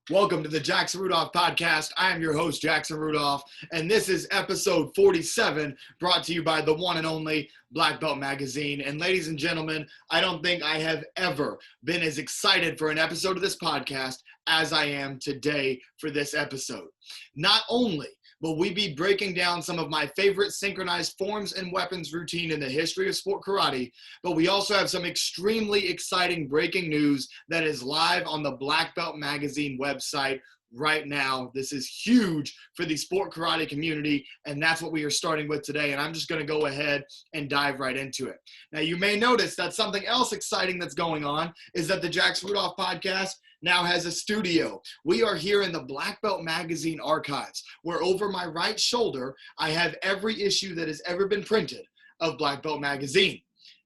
Welcome to the Jackson Rudolph podcast. I am your host, Jackson Rudolph, and this is episode 47, brought to you by the one and only Black Belt Magazine. And ladies and gentlemen, I don't think I have ever been as excited for an episode of this podcast as I am today for this episode. Not only will we be breaking down some of my favorite synchronized forms and weapons routine in the history of sport karate, but we also have some extremely exciting breaking news that is live on the Black Belt Magazine website right now. This is huge for the sport karate community, and that's what we are starting with today. And I'm just going to go ahead and dive right into it. Now, you may notice that something else exciting that's going on is that the Jackson Rudolph podcast now has a studio. We are here in the Black Belt Magazine archives, where over my right shoulder, I have every issue that has ever been printed of Black Belt Magazine.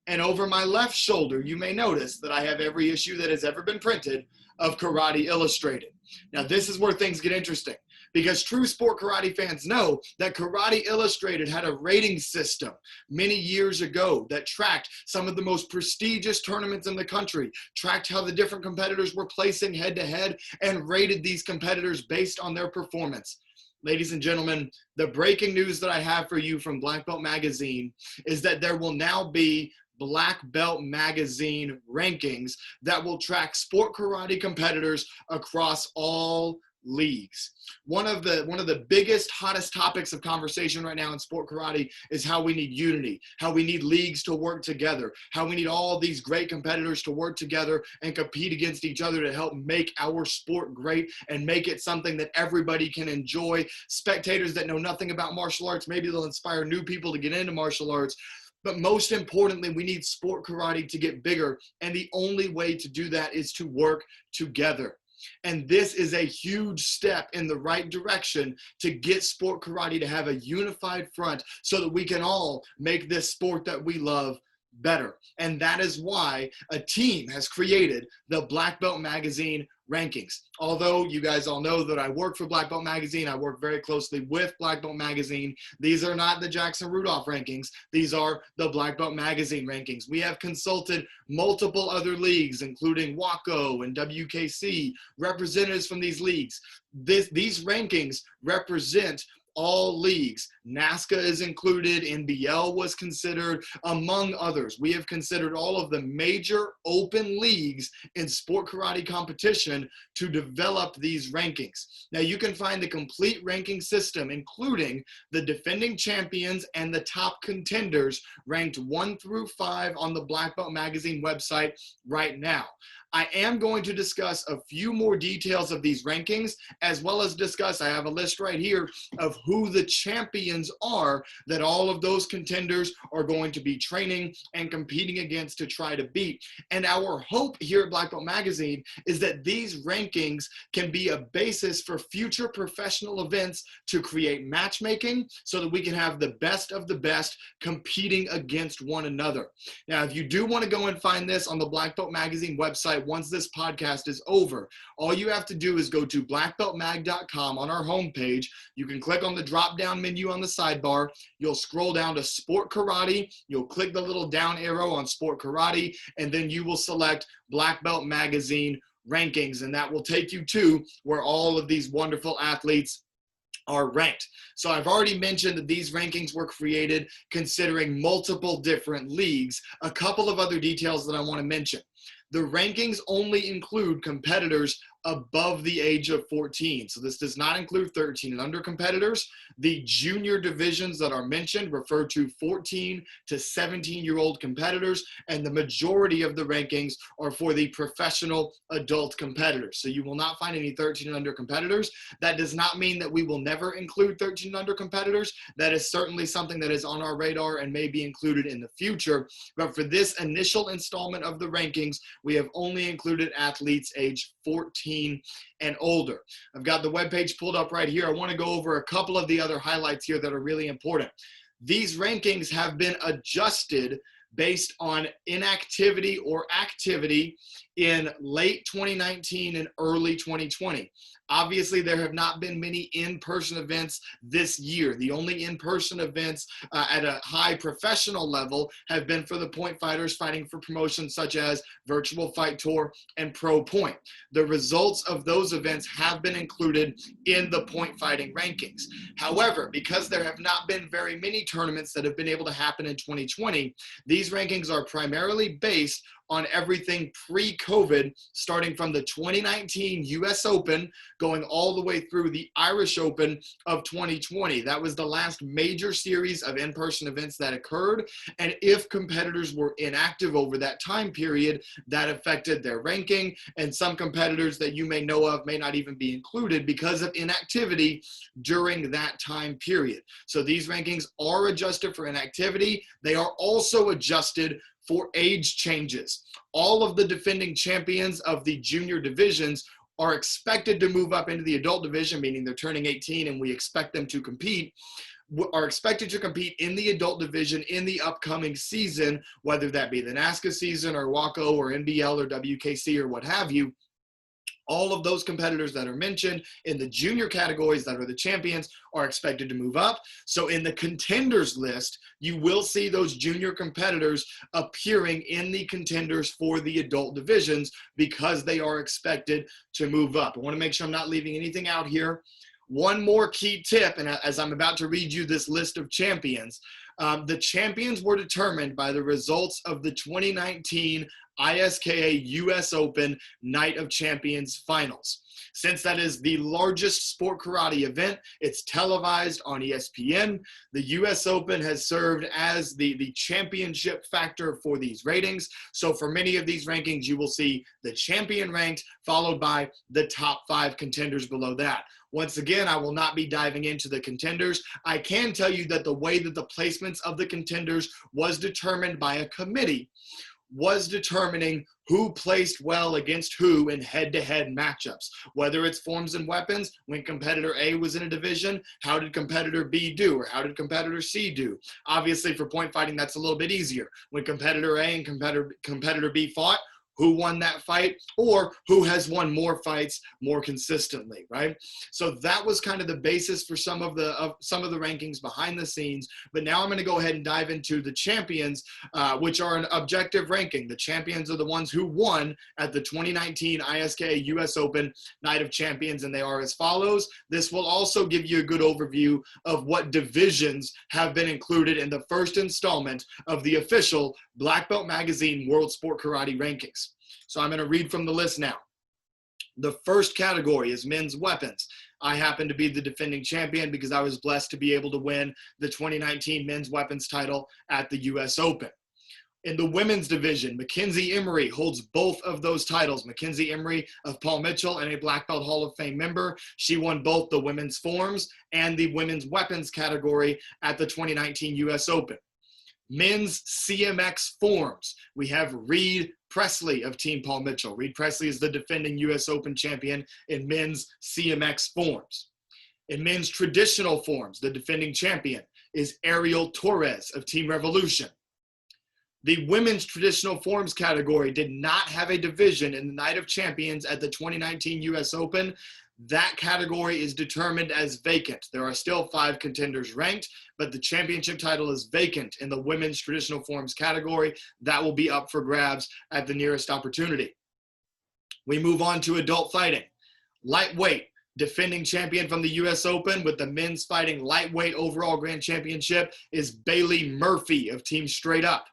And over my left shoulder, you may notice that I have every issue that has ever been printed of Karate Illustrated. Now, this is where things get interesting, because true sport karate fans know that Karate Illustrated had a rating system many years ago that tracked some of the most prestigious tournaments in the country, tracked how the different competitors were placing head-to-head, and rated these competitors based on their performance. Ladies and gentlemen, the breaking news that I have for you from Black Belt Magazine is that there will now be Black Belt Magazine rankings that will track sport karate competitors across all leagues. One of the biggest, hottest topics of conversation right now in sport karate is how we need unity, how we need leagues to work together, how we need all these great competitors to work together and compete against each other to help make our sport great and make it something that everybody can enjoy. Spectators that know nothing about martial arts, maybe they'll inspire new people to get into martial arts. But most importantly, we need sport karate to get bigger, and the only way to do that is to work together. And this is a huge step in the right direction to get sport karate to have a unified front so that we can all make this sport that we love better. And that is why a team has created the Black Belt Magazine rankings. Although you guys all know that I work for Black Belt Magazine, I work very closely with Black Belt Magazine. These are not the Jackson Rudolph rankings. These are the Black Belt Magazine rankings. We have consulted multiple other leagues, including WACO and WKC, representatives from these leagues. These rankings represent all leagues. NASCA is included, NBL was considered, among others. We have considered all of the major open leagues in sport karate competition to develop these rankings. Now, you can find the complete ranking system, including the defending champions and the top contenders, ranked 1 through 5 on the Black Belt Magazine website right now. I am going to discuss a few more details of these rankings, as well as discuss, I have a list right here of who the champions are that all of those contenders are going to be training and competing against to try to beat. And our hope here at Black Belt Magazine is that these rankings can be a basis for future professional events to create matchmaking so that we can have the best of the best competing against one another. Now, if you do want to go and find this on the Black Belt Magazine website, once this podcast is over, all you have to do is go to blackbeltmag.com on our homepage. You can click on the drop-down menu on the sidebar. You'll scroll down to Sport Karate. You'll click the little down arrow on Sport Karate, and then you will select Black Belt Magazine rankings, and that will take you to where all of these wonderful athletes are ranked. So I've already mentioned that these rankings were created considering multiple different leagues. A couple of other details that I want to mention. The rankings only include competitors above the age of 14. So this does not include 13 and under competitors. The junior divisions that are mentioned refer to 14 to 17-year-old competitors, and the majority of the rankings are for the professional adult competitors. So you will not find any 13 and under competitors. That does not mean that we will never include 13 and under competitors. That is certainly something that is on our radar and may be included in the future. But for this initial installment of the rankings, we have only included athletes age 14 and older. I've got the webpage pulled up right here. I want to go over a couple of the other highlights here that are really important. These rankings have been adjusted based on inactivity or activity in late 2019 and early 2020. Obviously, there have not been many in-person events this year. The only in-person events at a high professional level have been for the point fighters fighting for promotions such as Virtual Fight Tour and Pro Point. The results of those events have been included in the point fighting rankings. However, because there have not been very many tournaments that have been able to happen in 2020, these rankings are primarily based on everything pre-COVID, starting from the 2019 US Open, going all the way through the Irish Open of 2020. That was the last major series of in-person events that occurred. And if competitors were inactive over that time period, that affected their ranking. And some competitors that you may know of may not even be included because of inactivity during that time period. So these rankings are adjusted for inactivity. They are also adjusted for age changes. All of the defending champions of the junior divisions are expected to move up into the adult division, meaning they're turning 18 and we expect them to compete, are expected to compete in the adult division in the upcoming season, whether that be the NASCA season or WACO or NBL or WKC or what have you. All of those competitors that are mentioned in the junior categories that are the champions are expected to move up. So in the contenders list, you will see those junior competitors appearing in the contenders for the adult divisions because they are expected to move up. I want to make sure I'm not leaving anything out here. One more key tip, and as I'm about to read you this list of champions, the champions were determined by the results of the 2019 ISKA US Open Night of Champions Finals. Since that is the largest sport karate event, it's televised on ESPN. The US Open has served as the championship factor for these ratings. So for many of these rankings, you will see the champion ranked, followed by the top 5 contenders below that. Once again, I will not be diving into the contenders. I can tell you that the way that the placements of the contenders was determined by a committee was determining who placed well against who in head-to-head matchups. Whether it's forms and weapons, when competitor A was in a division, how did competitor B do, or how did competitor C do? Obviously, for point fighting, that's a little bit easier. When competitor A and competitor B fought, who won that fight, or who has won more fights more consistently, right? So that was kind of the basis for some of the rankings behind the scenes. But now I'm going to go ahead and dive into the champions, which are an objective ranking. The champions are the ones who won at the 2019 ISKA US Open Night of Champions, and they are as follows. This will also give you a good overview of what divisions have been included in the first installment of the official Black Belt Magazine World Sport Karate Rankings. So I'm going to read from the list now. The first category is men's weapons. I happen to be the defending champion because I was blessed to be able to win the 2019 men's weapons title at the US Open. In the women's division, Mackenzie Emery holds both of those titles. Mackenzie Emery of Paul Mitchell and a Black Belt Hall of Fame member. She won both the women's forms and the women's weapons category at the 2019 US Open. Men's CMX forms. We have Reed Presley of Team Paul Mitchell. Reed Presley is the defending US Open champion in men's CMX forms. In men's traditional forms, the defending champion is Ariel Torres of Team Revolution. The women's traditional forms category did not have a division in the Night of Champions at the 2019 US Open. That category is determined as vacant. There are still 5 contenders ranked, but the championship title is vacant in the women's traditional forms category. That will be up for grabs at the nearest opportunity. We move on to adult fighting. Lightweight, defending champion from the US Open with the men's fighting lightweight overall grand championship is Bailey Murphy of Team Straight Up.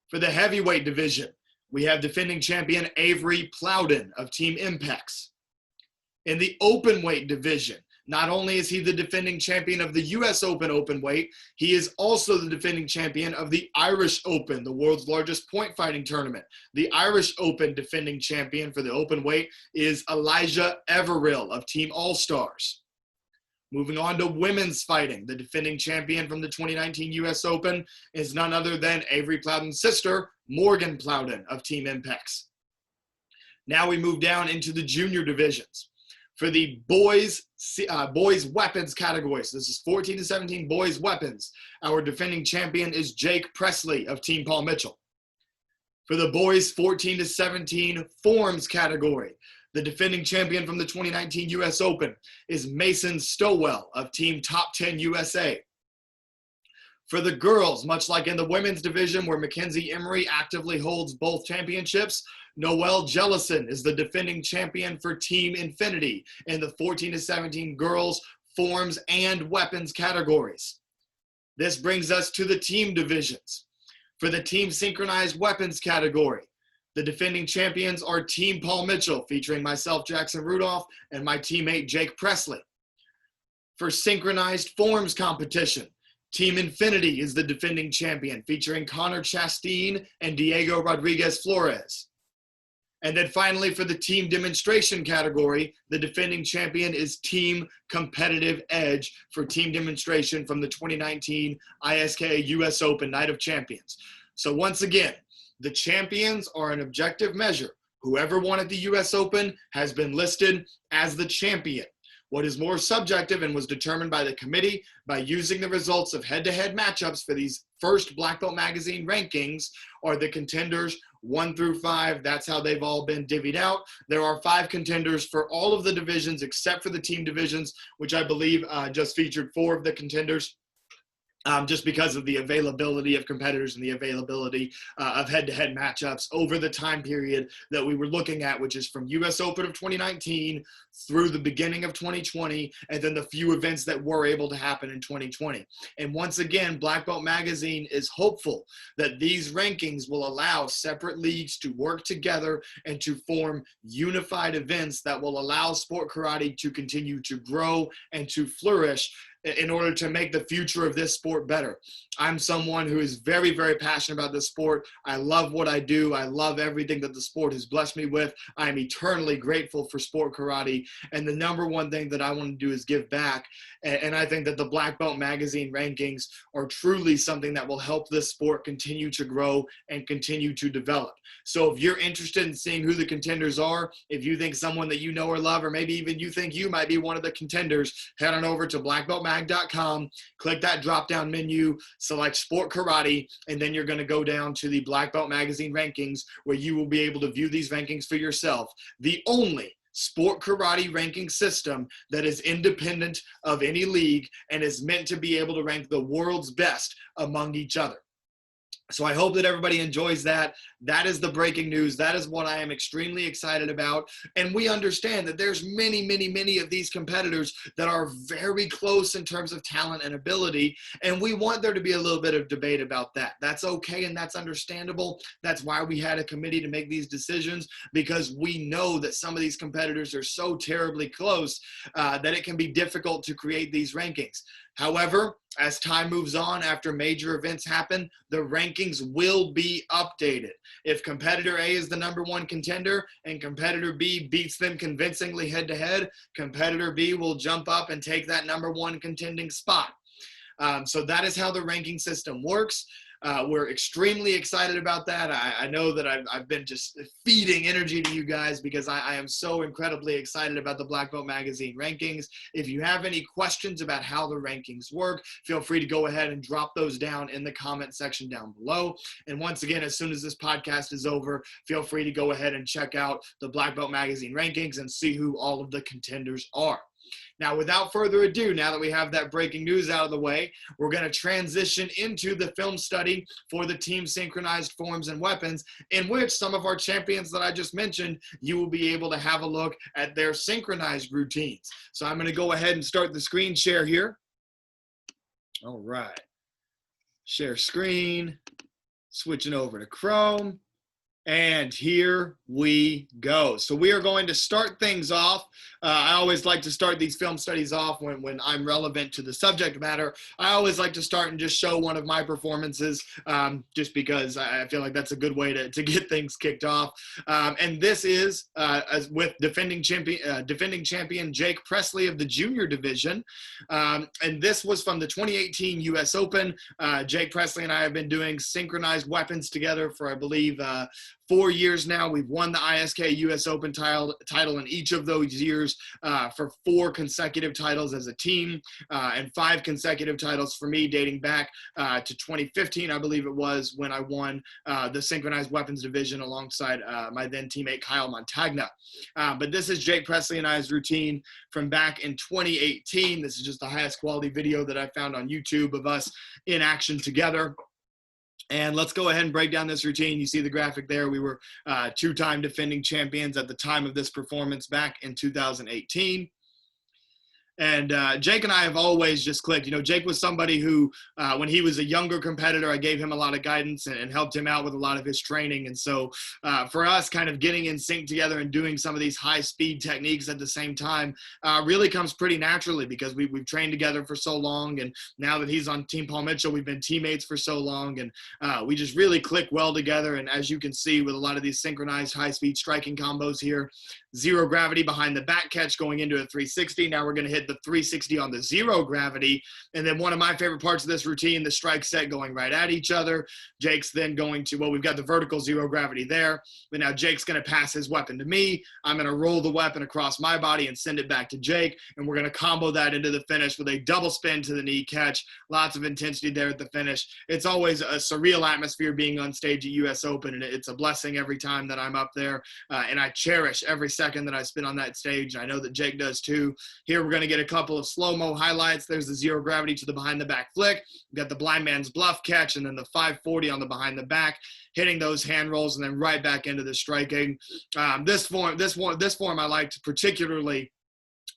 For the heavyweight division, we have defending champion Avery Plowden of Team Impex. In the open weight division, not only is he the defending champion of the US Open open weight, he is also the defending champion of the Irish Open, the world's largest point fighting tournament. The Irish Open defending champion for the open weight is Elijah Everill of Team All-Stars. Moving on to women's fighting, the defending champion from the 2019 US Open is none other than Avery Plowden's sister, Morgan Plowden of Team Impex. Now we move down into the junior divisions. For the boys weapons categories, this is 14 to 17 boys weapons. Our defending champion is Jake Presley of Team Paul Mitchell. For the boys 14 to 17 forms category, The defending champion from the 2019 U.S. Open is Mason Stowell of Team Top 10 USA. For the girls, much like in the women's division where Mackenzie Emery actively holds both championships, Noelle Jellison is the defending champion for Team Infinity in the 14 to 17 girls, forms, and weapons categories. This brings us to the team divisions. For the Team Synchronized weapons category, the defending champions are Team Paul Mitchell, featuring myself, Jackson Rudolph, and my teammate, Jake Presley. For Synchronized forms competition, Team Infinity is the defending champion, featuring Connor Chastain and Diego Rodriguez Flores. And then finally, for the team demonstration category, the defending champion is Team Competitive Edge for team demonstration from the 2019 ISKA US Open Night of Champions. So once again, the champions are an objective measure. Whoever won at the US Open has been listed as the champion. What is more subjective and was determined by the committee by using the results of head-to-head matchups for these first Black Belt Magazine rankings are the contenders 1 through 5. That's how they've all been divvied out. There are 5 contenders for all of the divisions except for the team divisions, which I believe just featured 4 of the contenders. Just because of the availability of competitors and the availability of head-to-head matchups over the time period that we were looking at, which is from US Open of 2019 through the beginning of 2020, and then the few events that were able to happen in 2020. And once again, Black Belt Magazine is hopeful that these rankings will allow separate leagues to work together and to form unified events that will allow sport karate to continue to grow and to flourish in order to make the future of this sport better. I'm someone who is very, very passionate about this sport. I love what I do. I love everything that the sport has blessed me with. I am eternally grateful for sport karate. And the number one thing that I want to do is give back. And I think that the Black Belt Magazine rankings are truly something that will help this sport continue to grow and continue to develop. So if you're interested in seeing who the contenders are, if you think someone that you know or love, or maybe even you think you might be one of the contenders, head on over to blackbeltmag.com, click that drop-down menu, select Sport Karate, and then you're going to go down to the Black Belt Magazine rankings, where you will be able to view these rankings for yourself. The only sport karate ranking system that is independent of any league and is meant to be able to rank the world's best among each other. So I hope that everybody enjoys that. That is the breaking news. That is what I am extremely excited about. And we understand that there's many, many, many of these competitors that are very close in terms of talent and ability. And we want there to be a little bit of debate about that. That's okay, and that's understandable. That's why we had a committee to make these decisions, because we know that some of these competitors are so terribly close that it can be difficult to create these rankings. However, as time moves on, after major events happen, the rankings will be updated. If competitor A is the #1 contender and competitor B beats them convincingly head-to-head, competitor B will jump up and take that #1 contending spot. So that is how the ranking system works. We're extremely excited about that. I know that I've been just feeding energy to you guys because I am so incredibly excited about the Black Belt Magazine rankings. If you have any questions about how the rankings work, feel free to go ahead and drop those down in the comment section down below. And once again, as soon as this podcast is over, feel free to go ahead and check out the Black Belt Magazine rankings and see who all of the contenders are. Now, without further ado, now that we have that breaking news out of the way, we're going to transition into the film study for the Team Synchronized forms and weapons, in which some of our champions that I just mentioned, you will be able to have a look at their synchronized routines. So I'm going to go ahead and start the screen share here. All right. Share screen, switching over to Chrome. And here we go. So we are going to start things off. I always like to start these film studies off when I'm relevant to the subject matter. I always like to start and just show one of my performances, just because I feel like that's a good way to get things kicked off. And this is with defending champion Jake Presley of the junior division. And this was from the 2018 US Open. Jake Presley and I have been doing synchronized weapons together for, I believe, 4 years now. We've won the ISK US Open title in each of those years for 4 consecutive titles as a team, and 5 consecutive titles for me dating back to 2015, I believe it was, when I won the Synchronized Weapons Division alongside my then teammate Kyle Montagna. But this is Jake Presley and I's routine from back in 2018. This is just the highest quality video that I found on YouTube of us in action together. And let's go ahead and break down this routine. You see the graphic there. We were 2-time defending champions at the time of this performance back in 2018. And Jake and I have always just clicked. You know, Jake was somebody who, when he was a younger competitor, I gave him a lot of guidance and helped him out with a lot of his training. And so for us, kind of getting in sync together and doing some of these high-speed techniques at the same time really comes pretty naturally, because we've trained together for so long. And now that he's on Team Paul Mitchell, we've been teammates for so long. And we just really click well together. And as you can see with a lot of these synchronized high-speed striking combos here, zero gravity behind the back catch going into a 360. Now we're going to hit the 360 on the zero gravity. And then one of my favorite parts of this routine, the strike set going right at each other. Jake's then going to, well, we've got the vertical zero gravity there, but now Jake's going to pass his weapon to me. I'm going to roll the weapon across my body and send it back to Jake. And we're going to combo that into the finish with a double spin to the knee catch. Lots of intensity there at the finish. It's always a surreal atmosphere being on stage at US Open, and it's a blessing every time that I'm up there. And I cherish every second that I spend on that stage. I know that Jake does too. Here we're going to get a couple of slow-mo highlights. There's the zero gravity to the behind the back flick. We've got the blind man's bluff catch, and then the 540 on the behind the back, hitting those hand rolls, and then right back into the striking. This form I liked particularly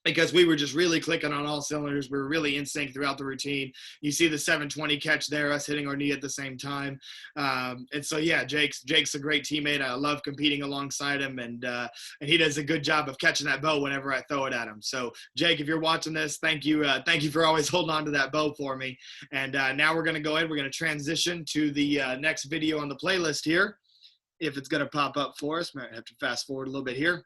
because we were just really clicking on all cylinders. We were really in sync throughout the routine. You see the 720 catch there, us hitting our knee at the same time. And so, yeah, Jake's a great teammate. I love competing alongside him, and he does a good job of catching that bow whenever I throw it at him. So, Jake, if you're watching this, thank you. Thank you for always holding on to that bow for me. And now we're going to go ahead. We're going to transition to the next video on the playlist here. If it's going to pop up for us, might have to fast forward a little bit here.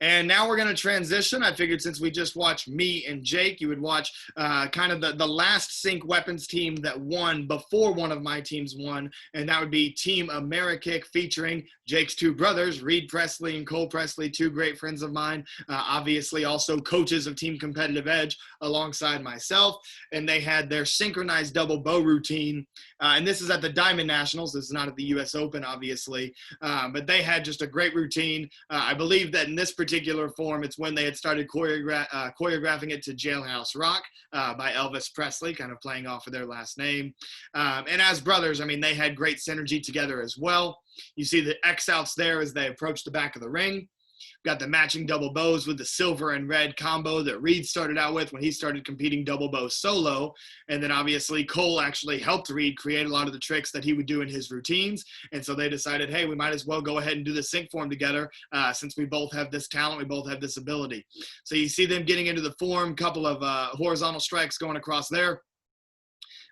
And now we're going to transition. I figured since we just watched me and Jake, you would watch kind of the last Sync Weapons team that won before one of my teams won, and that would be Team Amerikick, featuring Jake's 2 brothers, Reed Presley and Cole Presley, 2 great friends of mine, obviously also coaches of Team Competitive Edge alongside myself. And they had their synchronized double bow routine. And this is at the Diamond Nationals. This is not at the US Open, obviously. But they had just a great routine. I believe that in this particular form, it's when they had started choreographing it to Jailhouse Rock by Elvis Presley, kind of playing off of their last name. And as brothers, I mean, they had great synergy together as well. You see the X-outs there as they approach the back of the ring. Got the matching double bows with the silver and red combo that Reed started out with when he started competing double bow solo. And then obviously Cole actually helped Reed create a lot of the tricks that he would do in his routines. And so they decided, hey, we might as well go ahead and do the sync form together since we both have this talent, we both have this ability. So you see them getting into the form, couple of horizontal strikes going across there.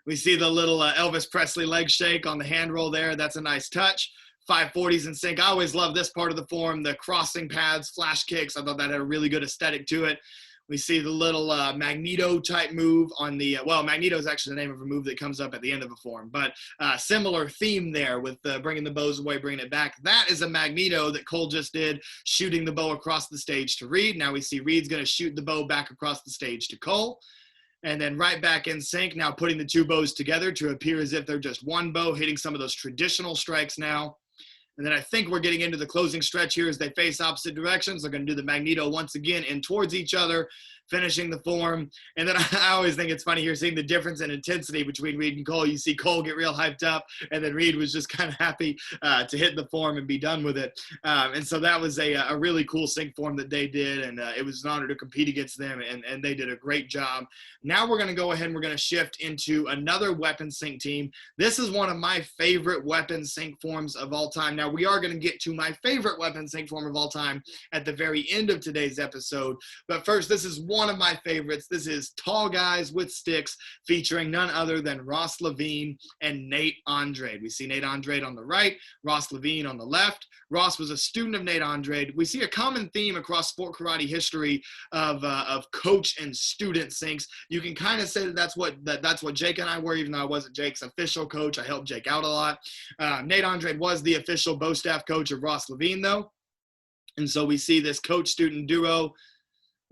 We see the little Elvis Presley leg shake on the hand roll there. That's a nice touch. 540s in sync. I always love this part of the form, the crossing paths, flash kicks. I thought that had a really good aesthetic to it. We see the little Magneto type move on the, well, Magneto is actually the name of a move that comes up at the end of a form, but similar theme there with bringing the bows away, bringing it back. That is a Magneto that Cole just did, shooting the bow across the stage to Reed. Now we see Reed's going to shoot the bow back across the stage to Cole. And then right back in sync, now putting the 2 bows together to appear as if they're just one bow, hitting some of those traditional strikes now. And then I think we're getting into the closing stretch here as they face opposite directions. They're going to do the Magneto once again in towards each other, finishing the form. And then I always think it's funny here seeing the difference in intensity between Reed and Cole. You see Cole get real hyped up, and then Reed was just kind of happy to hit the form and be done with it. And so that was a really cool sync form that they did, and it was an honor to compete against them, and they did a great job. Now we're going to go ahead and we're going to shift into another weapon sync team. This is one of my favorite weapon sync forms of all time. Now we are going to get to my favorite weapon sync form of all time at the very end of today's episode. But first, this is one one of my favorites. This is Tall Guys with Sticks, featuring none other than Ross Levine and Nate Andrade. We see Nate Andrade on the right, Ross Levine on the left. Ross was a student of Nate Andrade. We see a common theme across sport karate history of coach and student syncs. You can kind of say that's what Jake and I were, even though I wasn't Jake's official coach. I helped Jake out a lot. Nate Andrade was the official Bo staff coach of Ross Levine, though. And so we see this coach-student duo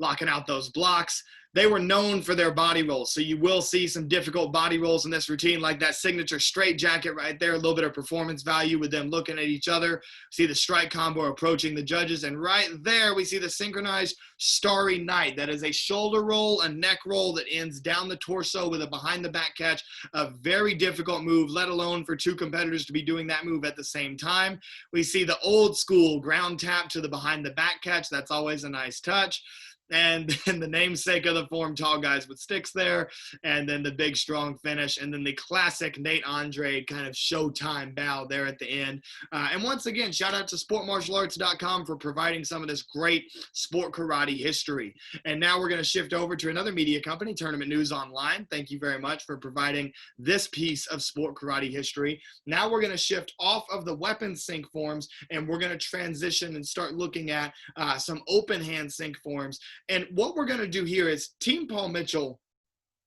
locking out those blocks. They were known for their body rolls, so you will see some difficult body rolls in this routine, like that signature straight jacket right there, a little bit of performance value with them looking at each other. See the strike combo approaching the judges, and right there we see the synchronized Starry Night. That is a shoulder roll, a neck roll that ends down the torso with a behind-the-back catch, a very difficult move, let alone for two competitors to be doing that move at the same time. We see the old-school ground tap to the behind-the-back catch. That's always a nice touch. And then the namesake of the form, Tall Guys with Sticks there, and then the big strong finish, and then the classic Nate Andrade kind of showtime bow there at the end. And once again, shout out to sportmartialarts.com for providing some of this great sport karate history. And now we're going to shift over to another media company, Tournament News Online. Thank you very much for providing this piece of sport karate history. Now we're going to shift off of the weapon sync forms, and we're going to transition and start looking at some open hand sync forms. And what we're going to do here is Team Paul Mitchell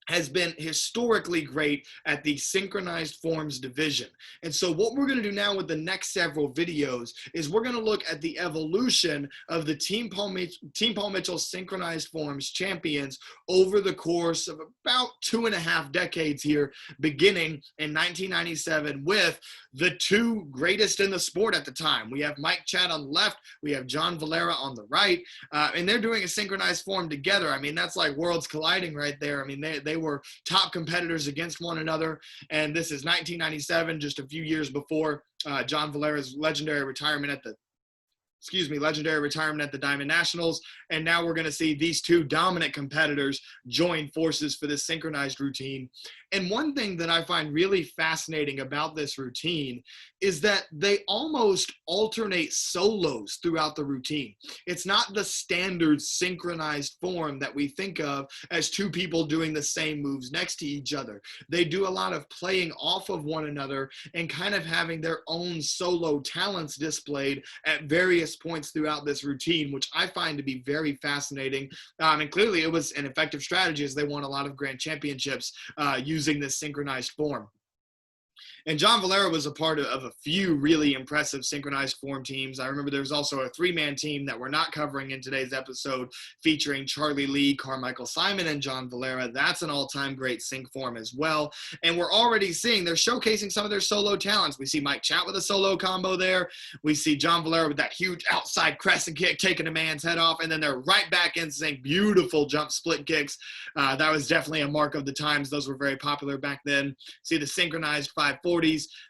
has been historically great at the synchronized forms division. And so what we're going to do now with the next several videos is we're going to look at the evolution of the Team Paul Mitchell synchronized forms champions over the course of about 2.5 decades here, beginning in 1997 with the two greatest in the sport at the time. We have Mike Chad on the left, we have John Valera on the right, and they're doing a synchronized form together. I mean, that's like worlds colliding right there. I mean, they were top competitors against one another, and this is 1997, just a few years before John Valera's legendary retirement at the Diamond Nationals. And now we're going to see these two dominant competitors join forces for this synchronized routine. And one thing that I find really fascinating about this routine is that they almost alternate solos throughout the routine. It's not the standard synchronized form that we think of as two people doing the same moves next to each other. They do a lot of playing off of one another and kind of having their own solo talents displayed at various points throughout this routine, which I find to be very fascinating. And clearly it was an effective strategy, as they won a lot of grand championships using this synchronized form. And John Valera was a part of a few really impressive synchronized form teams. I remember there was also a 3-man team that we're not covering in today's episode, featuring Charlie Lee, Carmichael Simon, and John Valera. That's an all-time great sync form as well. And we're already seeing they're showcasing some of their solo talents. We see Mike Chat with a solo combo there. We see John Valera with that huge outside crescent kick, taking a man's head off, and then they're right back in sync. Beautiful jump split kicks. That was definitely a mark of the times. Those were very popular back then. See the synchronized 540s,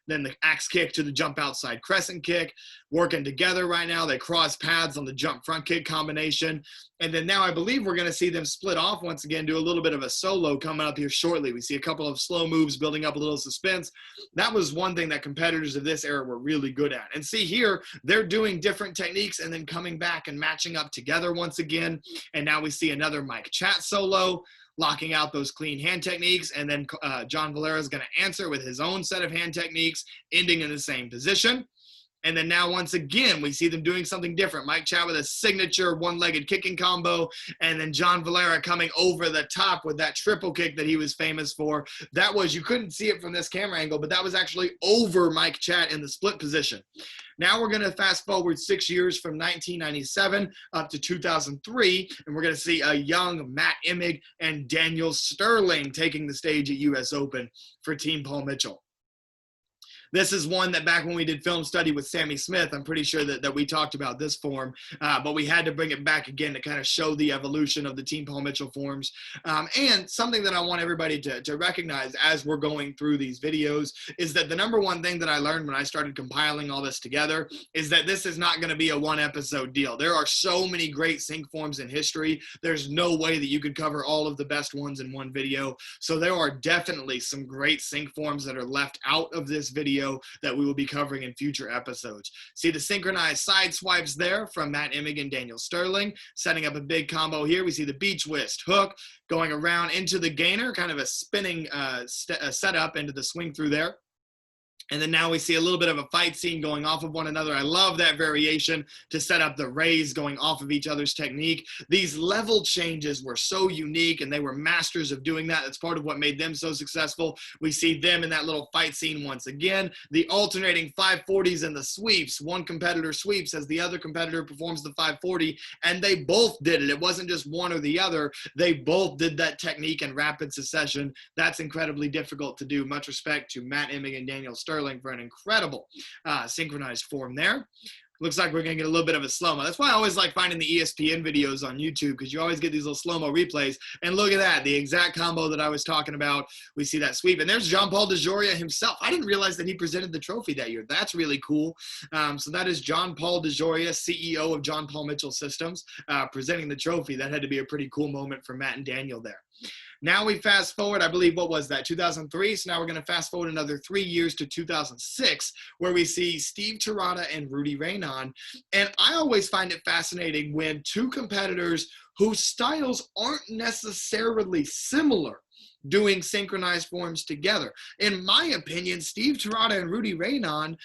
then the axe kick to the jump outside crescent kick, working together right now. They cross paths on the jump front kick combination. And then now I believe we're going to see them split off once again, do a little bit of a solo coming up here shortly. We see a couple of slow moves building up a little suspense. That was one thing that competitors of this era were really good at. And see here, they're doing different techniques and then coming back and matching up together once again. And now we see another Mike Chat solo, locking out those clean hand techniques, and then John Valera is going to answer with his own set of hand techniques, ending in the same position. And then now, once again, we see them doing something different. Mike Chat with a signature one-legged kicking combo, and then John Valera coming over the top with that triple kick that he was famous for. That was, you couldn't see it from this camera angle, but that was actually over Mike Chat in the split position. Now we're going to fast forward 6 years from 1997 up to 2003, and we're going to see a young Matt Immig and Daniel Sterling taking the stage at US Open for Team Paul Mitchell. This is one that back when we did film study with Sammy Smith, I'm pretty sure that we talked about this form, but we had to bring it back again to kind of show the evolution of the Team Paul Mitchell forms. And something that I want everybody to recognize as we're going through these videos is that the number one thing that I learned when I started compiling all this together is that this is not going to be a one-episode deal. There are so many great sync forms in history. There's no way that you could cover all of the best ones in one video. So there are definitely some great sync forms that are left out of this video video that we will be covering in future episodes. See the synchronized side swipes there from Matt Emig and Daniel Sterling, setting up a big combo here. We see the beach whisk hook going around into the gainer, kind of a spinning setup into the swing through there. And then now we see a little bit of a fight scene going off of one another. I love that variation to set up the rays going off of each other's technique. These level changes were so unique, and they were masters of doing that. That's part of what made them so successful. We see them in that little fight scene once again. The alternating 540s and the sweeps. One competitor sweeps as the other competitor performs the 540, and they both did it. It wasn't just one or the other. They both did that technique in rapid succession. That's incredibly difficult to do. Much respect to Matt Emig and Daniel Sterling for an incredible synchronized form there. Looks like we're going to get a little bit of a slow-mo. That's why I always like finding the ESPN videos on YouTube, because you always get these little slow-mo replays. And look at that, the exact combo that I was talking about. We see that sweep. And there's Jean-Paul DeJoria himself. I didn't realize that he presented the trophy that year. That's really cool. So that is Jean-Paul DeJoria, CEO of John Paul Mitchell Systems, presenting the trophy. That had to be a pretty cool moment for Matt and Daniel there. Now we fast forward, I believe, what was that, 2003? So now we're going to fast forward another 3 years to 2006, where we see Steve Terada and Rudy Raynon. And I always find it fascinating when two competitors whose styles aren't necessarily similar doing synchronized forms together. In my opinion, Steve Terada and Rudy Raynon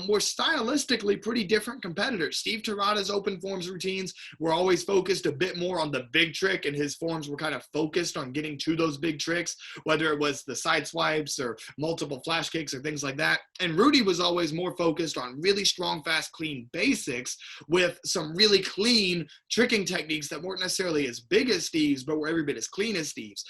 were stylistically pretty different competitors. Steve Terada's open forms routines were always focused a bit more on the big trick, and his forms were kind of focused on getting to those big tricks, whether it was the side swipes or multiple flash kicks or things like that. And Rudy was always more focused on really strong, fast, clean basics with some really clean tricking techniques that weren't necessarily as big as Steve's, but were every bit as clean as Steve's.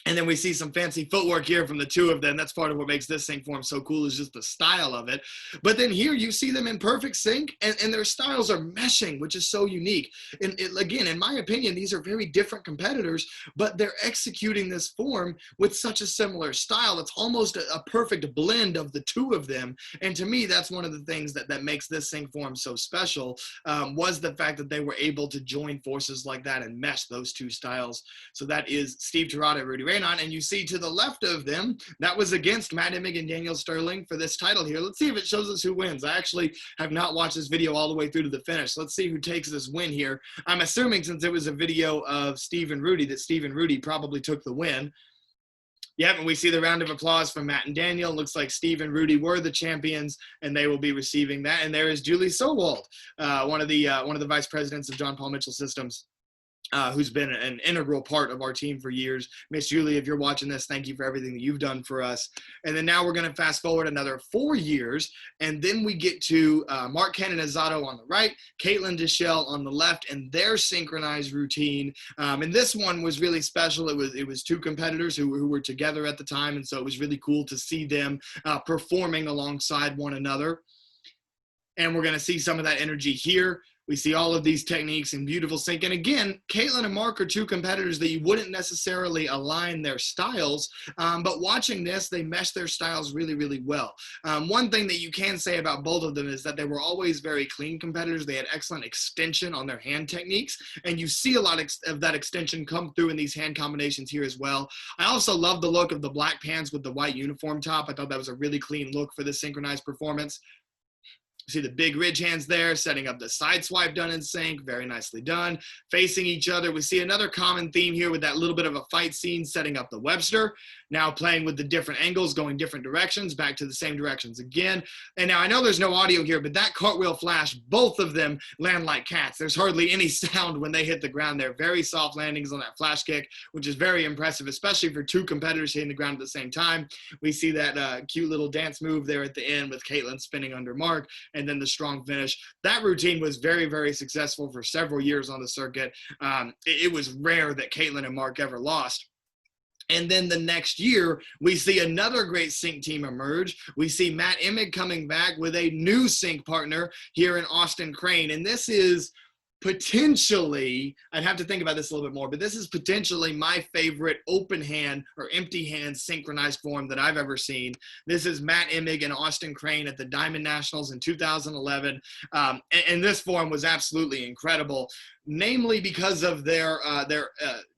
And then we see some fancy footwork here from the two of them. That's part of what makes this sync form so cool, is just the style of it. But then here you see them in perfect sync, and their styles are meshing, which is so unique. And again, in my opinion, these are very different competitors, but they're executing this form with such a similar style. It's almost a perfect blend of the two of them. And to me, that's one of the things that makes this sync form so special, was the fact that they were able to join forces like that and mesh those two styles. So that is Steve Terada and Rudy Raynon. And you see to the left of them, that was against Matt Emig and Daniel Sterling for this title here. Let's see if it shows us who wins. I actually have not watched this video all the way through to the finish. Let's see who takes this win here. I'm assuming, since it was a video of Steve and Rudy, that Steve and Rudy probably took the win. Yep, and we see the round of applause from Matt and Daniel. Looks like Steve and Rudy were the champions, and they will be receiving that. And there is Julie Sowald, one of the vice presidents of John Paul Mitchell Systems, who's been an integral part of our team for years. Miss Julie, if you're watching this, thank you for everything that you've done for us. And then now we're going to fast forward another 4 years, and then we get to Mark Canonizato on the right, Caitlin Deschelle on the left, and their synchronized routine. And this one was really special. It was two competitors who were together at the time, and so it was really cool to see them performing alongside one another. And we're going to see some of that energy here. We see all of these techniques in beautiful sync. And again, Caitlin and Mark are two competitors that you wouldn't necessarily align their styles, but watching this, they mesh their styles really, really well. One thing that you can say about both of them is that they were always very clean competitors. They had excellent extension on their hand techniques, and you see a lot of that extension come through in these hand combinations here as well. I also love the look of the black pants with the white uniform top. I thought that was a really clean look for this synchronized performance. See the big ridge hands there, setting up the side swipe done in sync. Very nicely done. Facing each other. We see another common theme here with that little bit of a fight scene, setting up the Webster. Now playing with the different angles, going different directions, back to the same directions again. And now I know there's no audio here, but that cartwheel flash, both of them land like cats. There's hardly any sound when they hit the ground there. Very soft landings on that flash kick, which is very impressive, especially for two competitors hitting the ground at the same time. We see that cute little dance move there at the end with Caitlin spinning under Mark, and then the strong finish. That routine was very, very successful for several years on the circuit. It was rare that Caitlin and Mark ever lost. And then the next year, we see another great sync team emerge. We see Matt Emig coming back with a new sync partner here in Austin Crane. And this is potentially, I'd have to think about this a little bit more, but this is potentially my favorite open hand or empty hand synchronized form that I've ever seen. This is Matt Emig and Austin Crane at the Diamond Nationals in 2011. And this form was absolutely incredible. namely because of their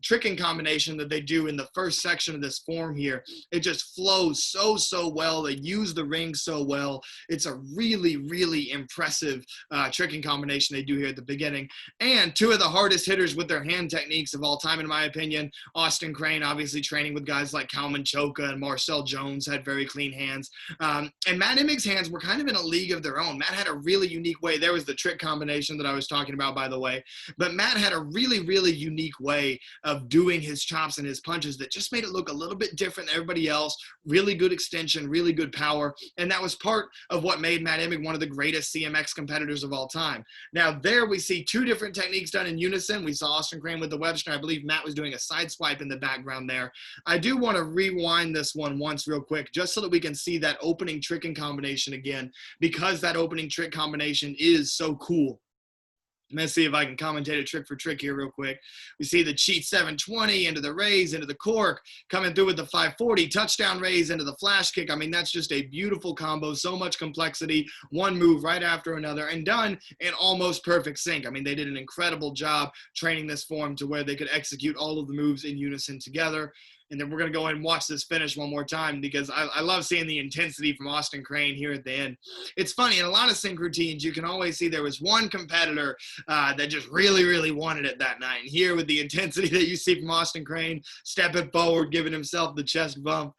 tricking combination that they do in the first section of this form here. It just flows so well. They use the ring so well. It's a really, really impressive tricking combination they do here at the beginning. And two of the hardest hitters with their hand techniques of all time, in my opinion. Austin Crane, obviously training with guys like Kalman Choka and Marcel Jones, had very clean hands. And Matt Imig's hands were kind of in a league of their own. Matt had a really unique way. There was the trick combination that I was talking about, by the way. But Matt had a really, really unique way of doing his chops and his punches that just made it look a little bit different than everybody else. Really good extension, really good power. And that was part of what made Matt Imig one of the greatest CMX competitors of all time. Now there we see two different techniques done in unison. We saw Austin Crane with the Webster. I believe Matt was doing a side swipe in the background there. I do want to rewind this one once real quick, just so that we can see that opening tricking combination again, because that opening trick combination is so cool. Let's see if I can commentate a trick for trick here real quick. We see the cheat 720 into the raise, into the cork, coming through with the 540, touchdown raise into the flash kick. I mean, that's just a beautiful combo. So much complexity, one move right after another, and done in almost perfect sync. I mean, they did an incredible job training this form to where they could execute all of the moves in unison together. And then we're going to go ahead and watch this finish one more time, because I love seeing the intensity from Austin Crane here at the end. It's funny, in a lot of sync routines, you can always see there was one competitor that just really, really wanted it that night. And here, with the intensity that you see from Austin Crane, stepping forward, giving himself the chest bump,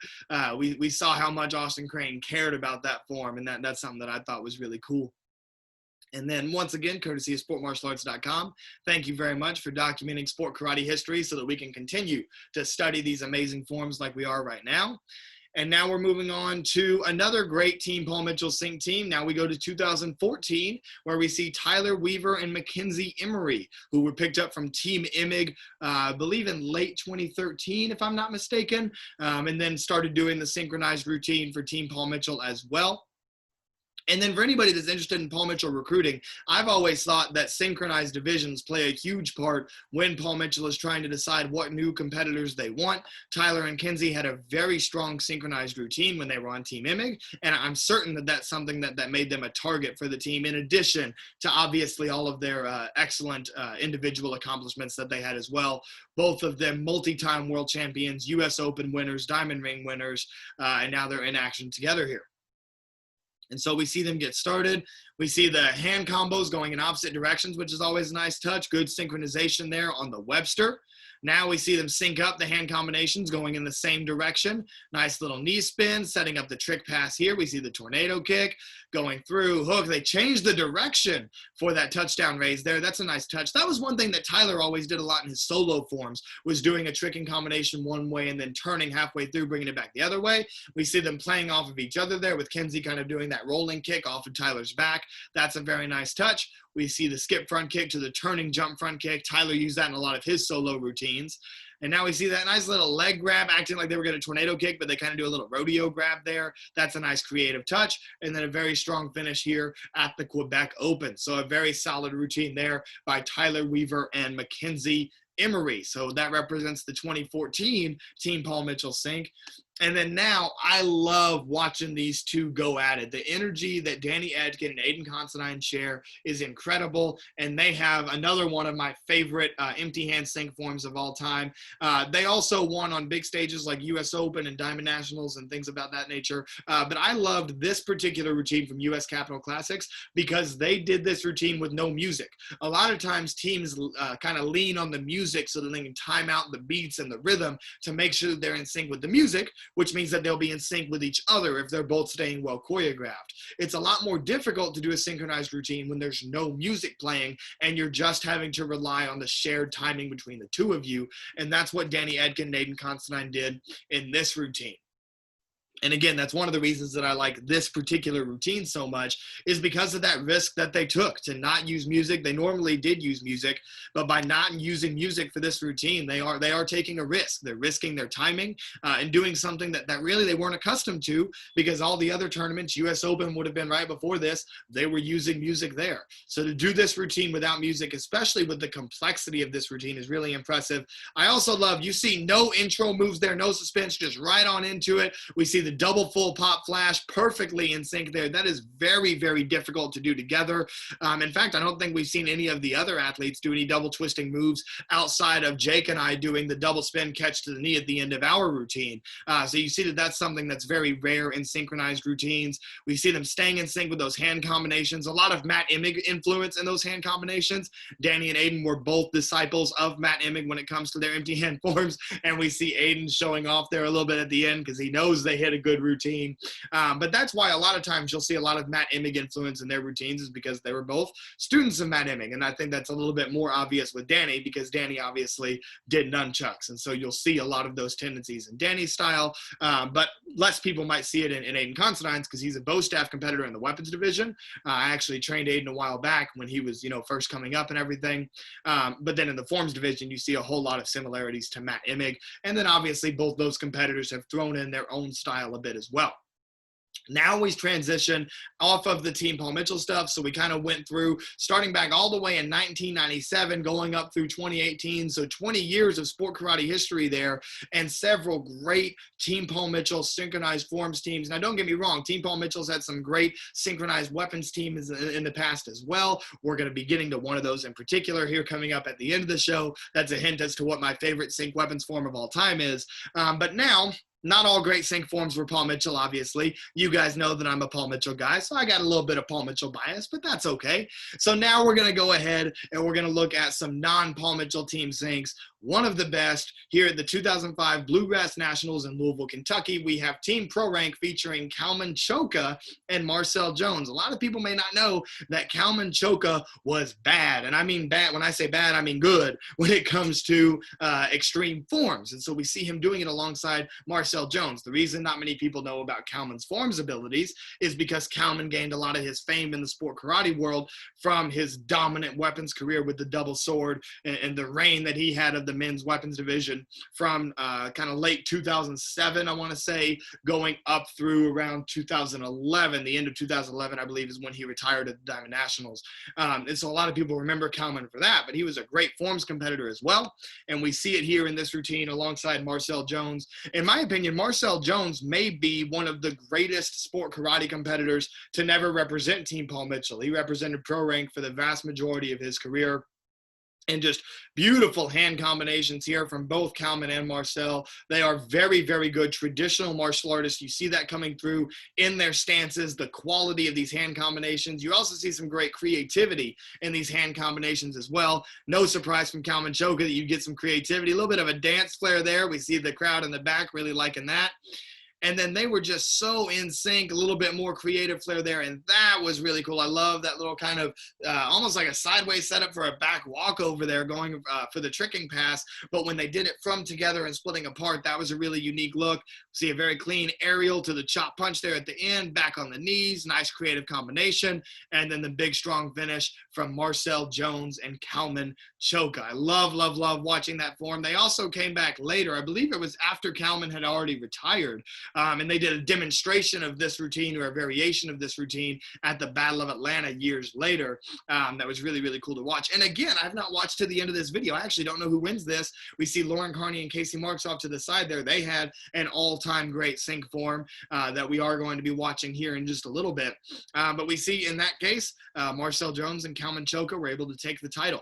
we saw how much Austin Crane cared about that form, and that's something that I thought was really cool. And then once again, courtesy of sportmartialarts.com, thank you very much for documenting sport karate history so that we can continue to study these amazing forms like we are right now. And now we're moving on to another great Team Paul Mitchell sync team. Now we go to 2014, where we see Tyler Weaver and Mackenzie Emery, who were picked up from Team Imig, I believe in late 2013, if I'm not mistaken, and then started doing the synchronized routine for Team Paul Mitchell as well. And then for anybody that's interested in Paul Mitchell recruiting, I've always thought that synchronized divisions play a huge part when Paul Mitchell is trying to decide what new competitors they want. Tyler and Kenzie had a very strong synchronized routine when they were on Team Imig, and I'm certain that that's something that made them a target for the team, in addition to obviously all of their excellent individual accomplishments that they had as well. Both of them multi-time world champions, U.S. Open winners, Diamond Ring winners, and now they're in action together here. And so we see them get started. We see the hand combos going in opposite directions, which is always a nice touch. Good synchronization there on the Webster. Now we see them sync up the hand combinations going in the same direction. Nice little knee spin, setting up the trick pass here. We see the tornado kick going through, hook. They changed the direction for that touchdown raise there. That's a nice touch. That was one thing that Tyler always did a lot in his solo forms, was doing a tricking combination one way and then turning halfway through, bringing it back the other way. We see them playing off of each other there, with Kenzie kind of doing that rolling kick off of Tyler's back. That's a very nice touch. We see the skip front kick to the turning jump front kick. Tyler used that in a lot of his solo routines. And now we see that nice little leg grab, acting like they were going to tornado kick, but they kind of do a little rodeo grab there. That's a nice creative touch. And then a very strong finish here at the Quebec Open. So a very solid routine there by Tyler Weaver and Mackenzie Emery. So that represents the 2014 Team Paul Mitchell sync. And then now I love watching these two go at it. The energy that Danny Edkin and Aiden Considine share is incredible. And they have another one of my favorite empty hand sync forms of all time. They also won on big stages like US Open and Diamond Nationals and things about that nature. But I loved this particular routine from US Capital Classics because they did this routine with no music. A lot of times teams kind of lean on the music so that they can time out the beats and the rhythm to make sure that they're in sync with the music, which means that they'll be in sync with each other if they're both staying well choreographed. It's a lot more difficult to do a synchronized routine when there's no music playing and you're just having to rely on the shared timing between the two of you. And that's what Danny Edkin and Aiden Considine did in this routine. And again, that's one of the reasons that I like this particular routine so much, is because of that risk that they took to not use music. They normally did use music, but by not using music for this routine, they are taking a risk. They're risking their timing and doing something that really they weren't accustomed to, because all the other tournaments, US Open would have been right before this, they were using music there. So to do this routine without music, especially with the complexity of this routine, is really impressive. I also love, you see no intro moves there, no suspense, just right on into it. We see the double full pop flash perfectly in sync there. That is very, very difficult to do together. In fact, I don't think we've seen any of the other athletes do any double twisting moves outside of Jake and I doing the double spin catch to the knee at the end of our routine. So you see that that's something that's very rare in synchronized routines. We see them staying in sync with those hand combinations. A lot of Matt Emig influence in those hand combinations. Danny and Aiden were both disciples of Matt Emig when it comes to their empty hand forms, and we see Aiden showing off there a little bit at the end because he knows they hit a good routine. But that's why a lot of times you'll see a lot of Matt Emig influence in their routines, is because they were both students of Matt Emig. And I think that's a little bit more obvious with Danny, because Danny obviously did nunchucks. And so you'll see a lot of those tendencies in Danny's style, but less people might see it in Aiden Considine's because he's a bow staff competitor in the weapons division. I actually trained Aiden a while back when he was, first coming up and everything. But then in the forms division, you see a whole lot of similarities to Matt Emig. And then obviously both those competitors have thrown in their own style a bit as well. Now we transition off of the Team Paul Mitchell stuff. So we kind of went through starting back all the way in 1997, going up through 2018. So 20 years of sport karate history there, and several great Team Paul Mitchell synchronized forms teams. Now, don't get me wrong, Team Paul Mitchell's had some great synchronized weapons teams in the past as well. We're going to be getting to one of those in particular here coming up at the end of the show. That's a hint as to what my favorite sync weapons form of all time is. But now, not all great sync forms were Paul Mitchell, obviously. You guys know that I'm a Paul Mitchell guy, so I got a little bit of Paul Mitchell bias, but that's okay. So now we're going to go ahead and we're going to look at some non-Paul Mitchell team syncs. One of the best here at the 2005 Bluegrass Nationals in Louisville, Kentucky. We have Team Pro Rank featuring Kalman Choka and Marcel Jones. A lot of people may not know that Kalman Choka was bad. And I mean bad. When I say bad, I mean good when it comes to extreme forms. And so we see him doing it alongside Marcel Jones. The reason not many people know about Kalman's forms abilities is because Kalman gained a lot of his fame in the sport karate world from his dominant weapons career with the double sword and the reign that he had of the men's weapons division from kind of late 2007, I want to say, going up through around 2011. The end of 2011, I believe, is when he retired at the Diamond Nationals. And so a lot of people remember Kalman for that, but he was a great forms competitor as well. And we see it here in this routine alongside Marcel Jones. In my opinion, Marcel Jones may be one of the greatest sport karate competitors to never represent Team Paul Mitchell. He represented Pro Rank for the vast majority of his career. And just beautiful hand combinations here from both Kalman and Marcel. They are very, very good traditional martial artists. You see that coming through in their stances, the quality of these hand combinations. You also see some great creativity in these hand combinations as well. No surprise from Kalman Choka that you get some creativity, a little bit of a dance flair there. We see the crowd in the back really liking that. And then they were just so in sync, a little bit more creative flair there. And that was really cool. I love that little kind of almost like a sideways setup for a back walk over there going for the tricking pass. But when they did it from together and splitting apart, that was a really unique look. See a very clean aerial to the chop punch there at the end, back on the knees, nice creative combination. And then the big strong finish from Marcel Jones and Kalman Choka. I love, love, love watching that form. They also came back later. I believe it was after Kalman had already retired. And they did a demonstration of this routine, or a variation of this routine, at the Battle of Atlanta years later. That was really, really cool to watch. And again, I've not watched to the end of this video. I actually don't know who wins this. We see Lauren Carney and Casey Marks off to the side there. They had an all-time great sync form that we are going to be watching here in just a little bit. But we see in that case, Marcel Jones and Kalman Choka were able to take the title.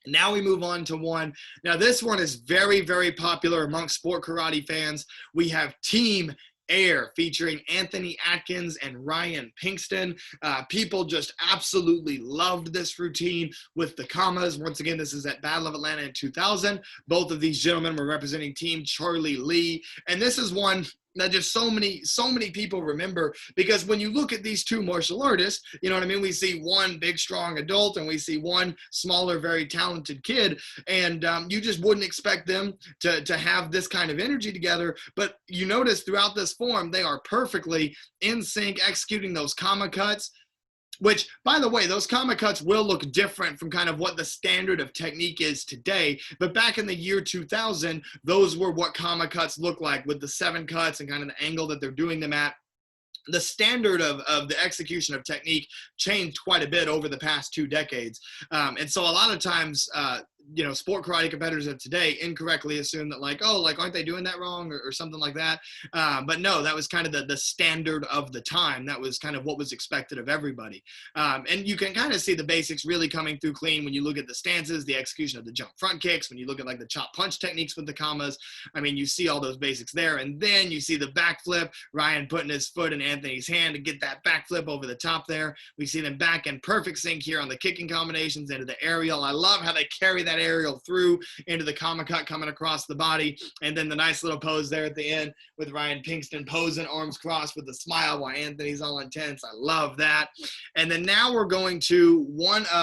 Now we move on to one. Now this one is very, very popular amongst sport karate fans. We have Team Air featuring Anthony Atkins and Ryan Pinkston. People just absolutely loved this routine with the commas. Once again, this is at Battle of Atlanta in 2000. Both of these gentlemen were representing Team Charlie Lee. And this is one that just so many people remember, because when you look at these two martial artists, you know what I mean? We see one big, strong adult and we see one smaller, very talented kid. And you just wouldn't expect them to have this kind of energy together. But you notice throughout this form, they are perfectly in sync, executing those comma cuts. Which, by the way, those comma cuts will look different from kind of what the standard of technique is today. But back in the year 2000, those were what comma cuts look like, with the 7 cuts and kind of the angle that they're doing them at. The standard of the execution of technique changed quite a bit over the past 2 decades. And so a lot of times sport karate competitors of today incorrectly assume that like, oh, like, aren't they doing that wrong or something like that? But no, that was kind of the standard of the time. That was kind of what was expected of everybody. And you can kind of see the basics really coming through clean when you look at the stances, the execution of the jump front kicks, when you look at like the chop punch techniques with the kamas. I mean, you see all those basics there. And then you see the backflip, Ryan putting his foot in Anthony's hand to get that backflip over the top there. We see them back in perfect sync here on the kicking combinations into the aerial. I love how they carry that aerial through into the kama cut coming across the body. And then the nice little pose there at the end with Ryan Pinkston posing, arms crossed with a smile while Anthony's all intense. I love that. And then now we're going to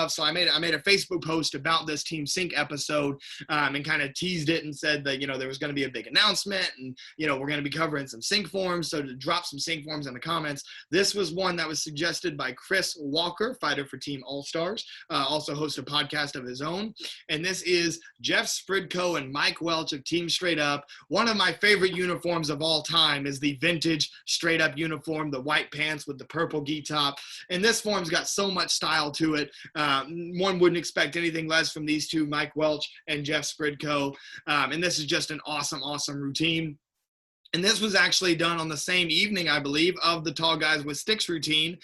so I made a Facebook post about this Team Sync episode and kind of teased it and said that, there was going to be a big announcement and, we're going to be covering some sync forms. So to drop some sync forms in the comments, this was one that was suggested by Chris Walker, fighter for Team All-Stars, also hosts a podcast of his own. And this is Jeff Spridko and Mike Welch of Team Straight Up. One of my favorite uniforms of all time is the vintage Straight Up uniform, the white pants with the purple gi top. And this form's got so much style to it. One wouldn't expect anything less from these two, Mike Welch and Jeff Spridko. And this is just an awesome, awesome routine. And this was actually done on the same evening, I believe, of the Tall Guys with Sticks routine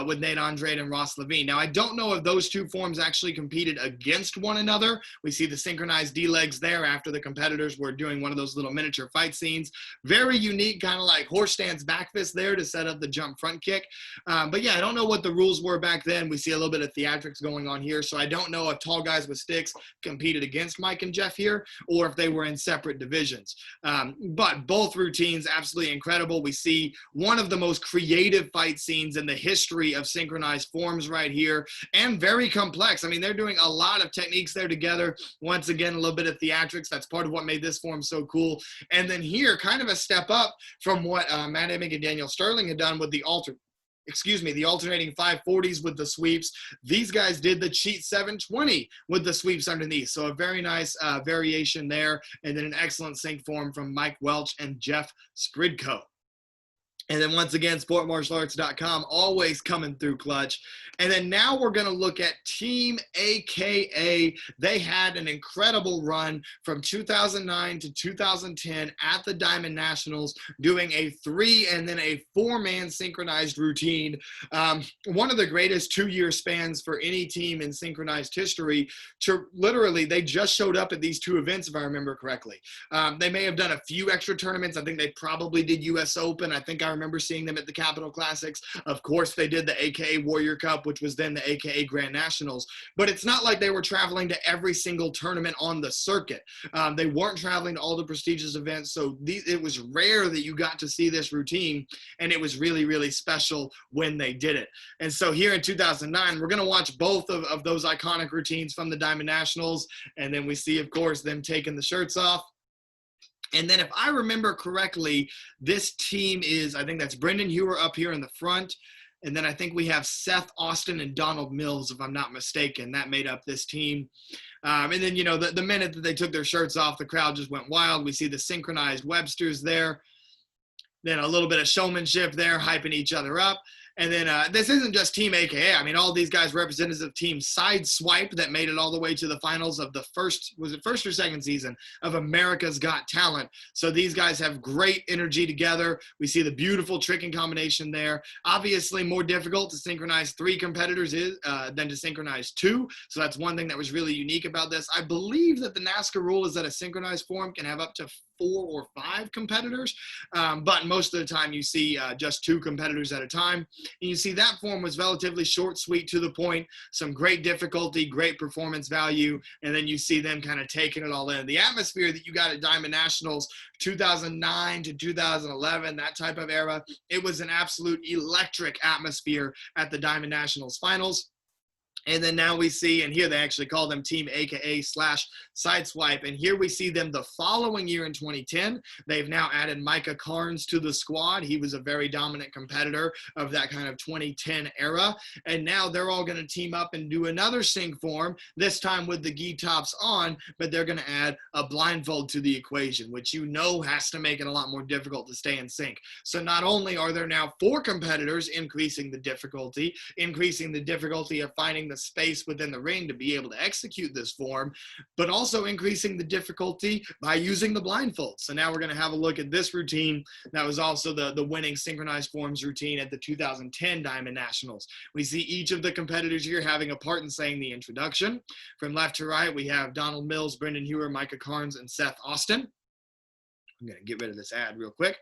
with Nate Andrade and Ross Levine. Now, I don't know if those two forms actually competed against one another. We see the synchronized D-legs there after the competitors were doing one of those little miniature fight scenes. Very unique, kind of like horse stance back fist there to set up the jump front kick. But yeah, I don't know what the rules were back then. We see a little bit of theatrics going on here. So I don't know if Tall Guys with Sticks competed against Mike and Jeff here or if they were in separate divisions. But both routines absolutely incredible. We see one of the most creative fight scenes in the history of synchronized forms right here, and very complex. I mean, they're doing a lot of techniques there together. Once again, a little bit of theatrics. That's part of what made this form so cool. And then here, kind of a step up from what Matt Emick and Daniel Sterling had done with the alternating 540s with the sweeps. These guys did the cheat 720 with the sweeps underneath. So a very nice variation there. And then an excellent sync form from Mike Welch and Jeff Spridko. And then once again, sportmartialarts.com, always coming through clutch. And then now we're going to look at Team AKA. They had an incredible run from 2009 to 2010 at the Diamond Nationals, doing a 3 and then a 4-man synchronized routine. One of the greatest 2-year spans for any team in synchronized history. Literally, they just showed up at these 2 events, if I remember correctly. They may have done a few extra tournaments. I think they probably did US Open. I think I remember seeing them at the Capital Classics. Of course, they did the AKA Warrior Cup, which was then the AKA Grand Nationals. But it's not like they were traveling to every single tournament on the circuit. They weren't traveling to all the prestigious events. So it was rare that you got to see this routine. And it was really, really special when they did it. And so here in 2009, we're going to watch both of those iconic routines from the Diamond Nationals. And then we see, of course, them taking the shirts off. And then if I remember correctly, this team is, I think that's Brendan Hewer up here in the front. And then I think we have Seth Austin and Donald Mills, if I'm not mistaken. That made up this team. And then, the minute that they took their shirts off, the crowd just went wild. We see the synchronized Websters there. Then a little bit of showmanship there, hyping each other up. And then this isn't just Team AKA. I mean, all these guys representatives of Team Sideswipe that made it all the way to the finals of the first or second season of America's Got Talent. So these guys have great energy together. We see the beautiful tricking combination there. Obviously, more difficult to synchronize 3 competitors than to synchronize 2. So that's one thing that was really unique about this. I believe that the NASCAR rule is that a synchronized form can have up to 4 or 5 competitors. But most of the time you see just 2 competitors at a time. And you see that form was relatively short, sweet, to the point, some great difficulty, great performance value, and then you see them kind of taking it all in. The atmosphere that you got at Diamond Nationals 2009 to 2011, that type of era, it was an absolute electric atmosphere at the Diamond Nationals finals. And then now we see, and here they actually call them Team AKA / Sideswipe. And here we see them the following year in 2010. They've now added Micah Carnes to the squad. He was a very dominant competitor of that kind of 2010 era. And now they're all going to team up and do another sync form, this time with the gi tops on, but they're going to add a blindfold to the equation, which has to make it a lot more difficult to stay in sync. So not only are there now 4 competitors increasing the difficulty of finding the space within the ring to be able to execute this form, but also increasing the difficulty by using the blindfold. So now we're going to have a look at this routine. That was also the winning synchronized forms routine at the 2010 Diamond Nationals. We see each of the competitors here having a part in saying the introduction. From left to right, we have Donald Mills, Brendan Hewer, Micah Carnes, and Seth Austin. I'm going to get rid of this ad real quick.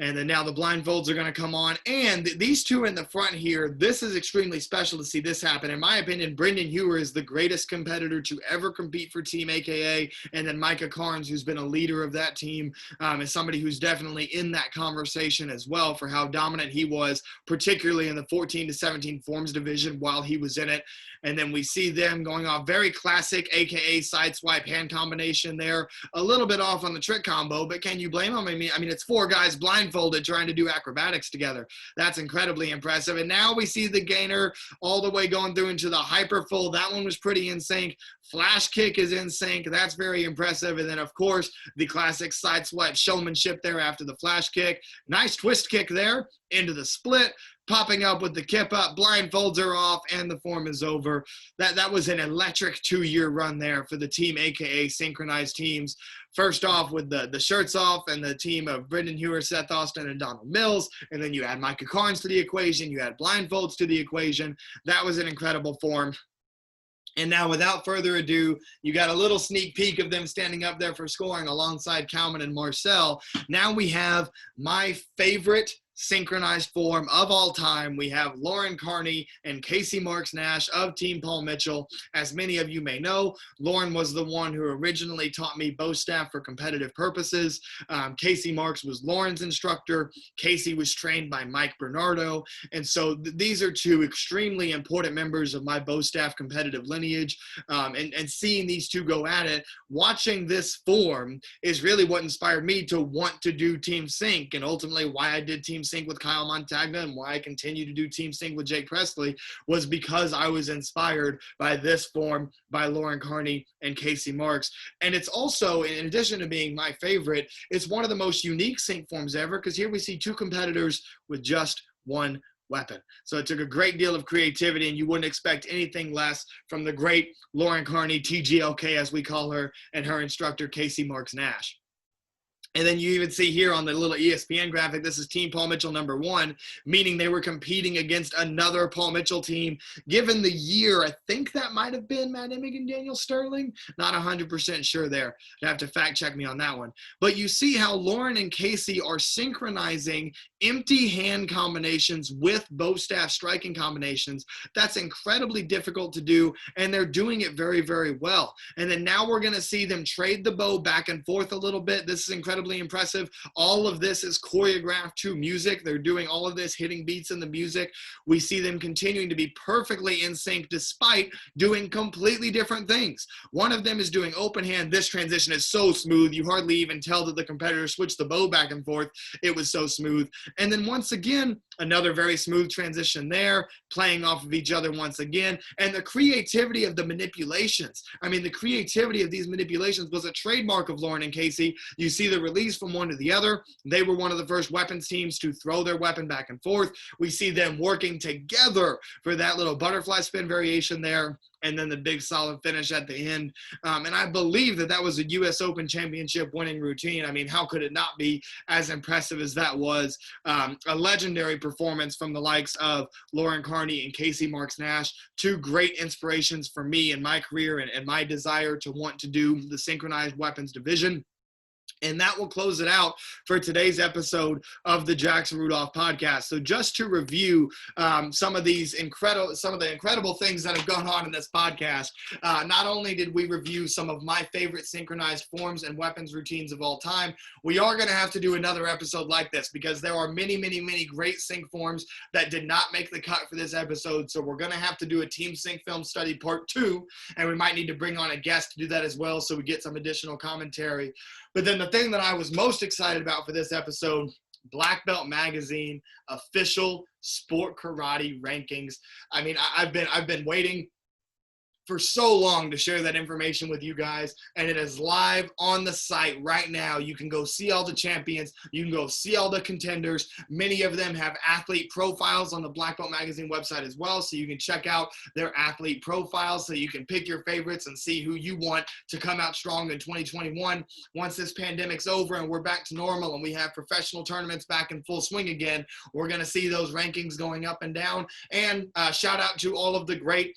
And then now the blindfolds are going to come on. And these two in the front here, this is extremely special to see this happen. In my opinion, Brendan Hewer is the greatest competitor to ever compete for Team AKA. And then Micah Carnes, who's been a leader of that team, is somebody who's definitely in that conversation as well for how dominant he was, particularly in the 14 to 17 forms division while he was in it. And then we see them going off very classic AKA side swipe hand combination there. A little bit off on the trick combo, but can you blame them? I mean, it's four guys blindfolded trying to do acrobatics together. That's incredibly impressive. And now we see the gainer all the way going through into the hyper full. That one was pretty in sync. Flash kick is in sync. That's very impressive. And then, of course, the classic side swipe showmanship there after the flash kick. Nice twist kick there into the split. Popping up with the kip up, blindfolds are off, and the form is over. That was an electric 2-year run there for the Team AKA synchronized teams. First off with the shirts off and the team of Brendan Hewer, Seth Austin, and Donald Mills. And then you add Micah Carnes to the equation. You add blindfolds to the equation. That was an incredible form. And now, without further ado, you got a little sneak peek of them standing up there for scoring alongside Kalman and Marcel. Now we have my favorite synchronized form of all time. We have Lauren Carney and Casey Marks Nash of Team Paul Mitchell. As many of you may know, Lauren was the one who originally taught me bow staff for competitive purposes. Casey Marks was Lauren's instructor. Casey was trained by Mike Bernardo. And so these are two extremely important members of my bow staff competitive lineage. And seeing these two go at it, watching this form is really what inspired me to want to do Team Sync, and ultimately why I did Team Sync with Kyle Montagna and why I continue to do Team Sync with Jake Presley was because I was inspired by this form by Lauren Carney and Casey Marks. And it's also, in addition to being my favorite, it's one of the most unique sync forms ever, because here we see two competitors with just one weapon. So it took a great deal of creativity, and you wouldn't expect anything less from the great Lauren Carney, TGLK as we call her, and her instructor, Casey Marks Nash. And then you even see here on the little ESPN graphic, this is Team Paul Mitchell #1, meaning they were competing against another Paul Mitchell team. Given the year, I think that might have been Matt Emig and Daniel Sterling. Not 100% sure there. You have to fact check me on that one. But you see how Lauren and Casey are synchronizing empty hand combinations with bow staff striking combinations. That's incredibly difficult to do, and they're doing it very, very well. And then now we're going to see them trade the bow back and forth a little bit. This is incredibly impressive. All of this is choreographed to music. They're doing all of this, hitting beats in the music. We see them continuing to be perfectly in sync despite doing completely different things. One of them is doing open hand. This transition is so smooth. You hardly even tell that the competitor switched the bow back and forth. It was so smooth. And then once again, another very smooth transition there, playing off of each other once again. And the creativity of the manipulations. I mean, the creativity of these manipulations was a trademark of Lauren and Casey. You see the release from one to the other. They were one of the first weapons teams to throw their weapon back and forth. We see them working together for that little butterfly spin variation there, and then the big solid finish at the end. And I believe that was a U.S. Open Championship winning routine. I mean, how could it not be as impressive as that was? A legendary performance from the likes of Lauren Carney and Casey Marks Nash, two great inspirations for me in my career and my desire to want to do the synchronized weapons division. And that will close it out for today's episode of the Jackson Rudolph podcast. So just to review some of the incredible things that have gone on in this podcast, not only did we review some of my favorite synchronized forms and weapons routines of all time, we are going to have to do another episode like this because there are many, many, many great sync forms that did not make the cut for this episode. So we're going to have to do a Team Sync Film Study Part 2, and we might need to bring on a guest to do that as well so we get some additional commentary. But then the thing that I was most excited about for this episode, Black Belt Magazine official sport karate rankings. I mean, I've been waiting for so long to share that information with you guys, and it is live on the site right now. You can go see all the champions. You can go see all the contenders. Many of them have athlete profiles on the Black Belt Magazine website as well, so you can check out their athlete profiles so you can pick your favorites and see who you want to come out strong in 2021. Once this pandemic's over and we're back to normal and we have professional tournaments back in full swing again, we're going to see those rankings going up and down. And shout out to all of the great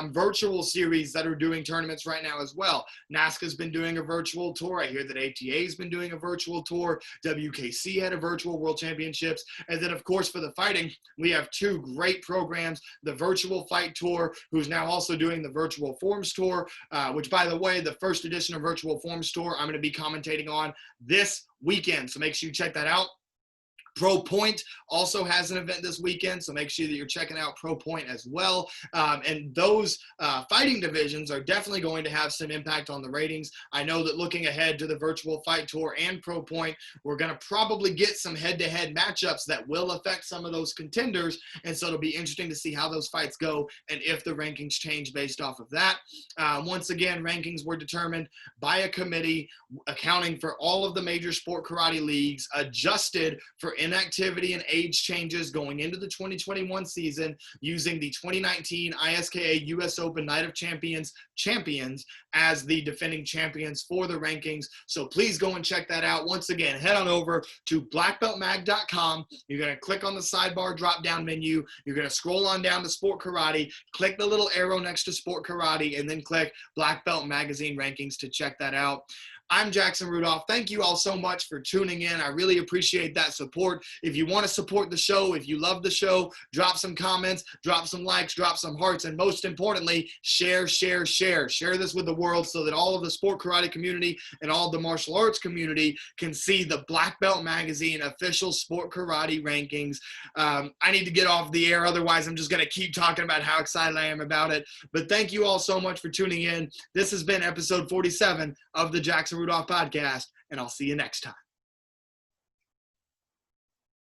virtual series that are doing tournaments right now as well. NASCA's been doing a virtual tour. I hear that ATA's been doing a virtual tour. WKC had a virtual World Championships. And then, of course, for the fighting, we have two great programs, the Virtual Fight Tour, who's now also doing the Virtual Forms Tour, which, by the way, the first edition of Virtual Forms Tour, I'm going to be commentating on this weekend. So make sure you check that out. Pro Point also has an event this weekend, so make sure that you're checking out Pro Point as well. And those fighting divisions are definitely going to have some impact on the ratings. I know that looking ahead to the Virtual Fight Tour and Pro Point, we're going to probably get some head-to-head matchups that will affect some of those contenders, and so it'll be interesting to see how those fights go and if the rankings change based off of that. Once again, rankings were determined by a committee accounting for all of the major sport karate leagues, adjusted for inactivity and age changes going into the 2021 season, using the 2019 ISKA US Open Night of Champions as the defending champions for the rankings. So please go and check that out. Once again, head on over to blackbeltmag.com. You're going to click on the sidebar drop-down menu. You're going to scroll on down to Sport Karate, click the little arrow next to Sport Karate, and then click Black Belt Magazine Rankings to check that out. I'm Jackson Rudolph. Thank you all so much for tuning in. I really appreciate that support. If you want to support the show, if you love the show, drop some comments, drop some likes, drop some hearts, and most importantly, share. Share this with the world so that all of the sport karate community and all of the martial arts community can see the Black Belt Magazine official sport karate rankings. I need to get off the air. Otherwise, I'm just going to keep talking about how excited I am about it. But thank you all so much for tuning in. This has been episode 47 of the Jackson Rudolph podcast, and I'll see you next time.